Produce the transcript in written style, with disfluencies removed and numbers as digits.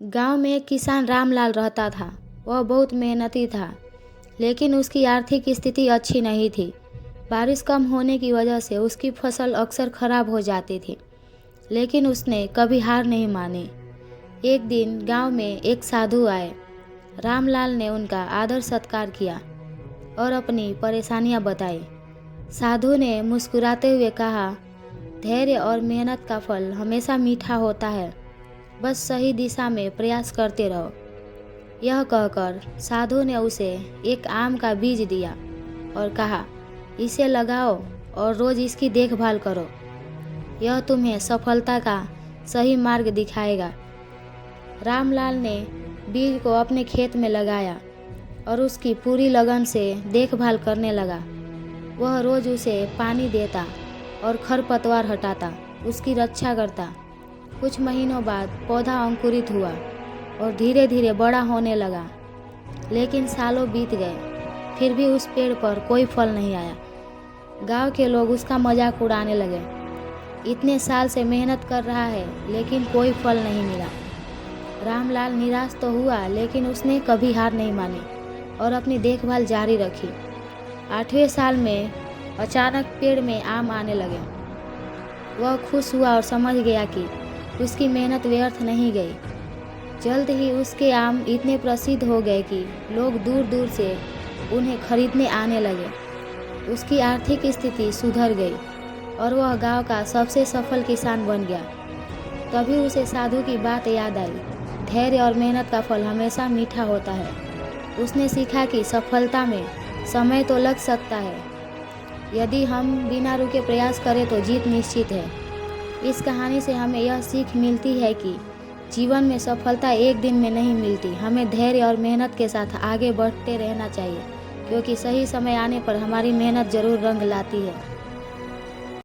गांव में एक किसान रामलाल रहता था। वह बहुत मेहनती था, लेकिन उसकी आर्थिक स्थिति अच्छी नहीं थी। बारिश कम होने की वजह से उसकी फसल अक्सर खराब हो जाती थी, लेकिन उसने कभी हार नहीं मानी। एक दिन गांव में एक साधु आए। रामलाल ने उनका आदर सत्कार किया और अपनी परेशानियां बताई। साधु ने मुस्कुराते हुए कहा, धैर्य और मेहनत का फल हमेशा मीठा होता है, बस सही दिशा में प्रयास करते रहो। यह कहकर साधु ने उसे एक आम का बीज दिया और कहा, इसे लगाओ और रोज इसकी देखभाल करो। यह तुम्हें सफलता का सही मार्ग दिखाएगा। रामलाल ने बीज को अपने खेत में लगाया और उसकी पूरी लगन से देखभाल करने लगा। वह रोज उसे पानी देता और खरपतवार हटाता, उसकी रक्षा करता। कुछ महीनों बाद पौधा अंकुरित हुआ और धीरे धीरे बड़ा होने लगा, लेकिन सालों बीत गए, फिर भी उस पेड़ पर कोई फल नहीं आया। गांव के लोग उसका मजाक उड़ाने लगे। इतने साल से मेहनत कर रहा है, लेकिन कोई फल नहीं मिला। रामलाल निराश तो हुआ, लेकिन उसने कभी हार नहीं मानी और अपनी देखभाल जारी रखी। 8वें साल में अचानक पेड़ में आम आने लगे। वह खुश हुआ और समझ गया कि उसकी मेहनत व्यर्थ नहीं गई। जल्द ही उसके आम इतने प्रसिद्ध हो गए कि लोग दूर दूर से उन्हें खरीदने आने लगे। उसकी आर्थिक स्थिति सुधर गई और वह गांव का सबसे सफल किसान बन गया। तभी उसे साधु की बात याद आई, धैर्य और मेहनत का फल हमेशा मीठा होता है। उसने सीखा कि सफलता में समय तो लग सकता है, यदि हम बिना रुके प्रयास करें तो जीत निश्चित है। इस कहानी से हमें यह सीख मिलती है कि जीवन में सफलता एक दिन में नहीं मिलती। हमें धैर्य और मेहनत के साथ आगे बढ़ते रहना चाहिए, क्योंकि सही समय आने पर हमारी मेहनत जरूर रंग लाती है।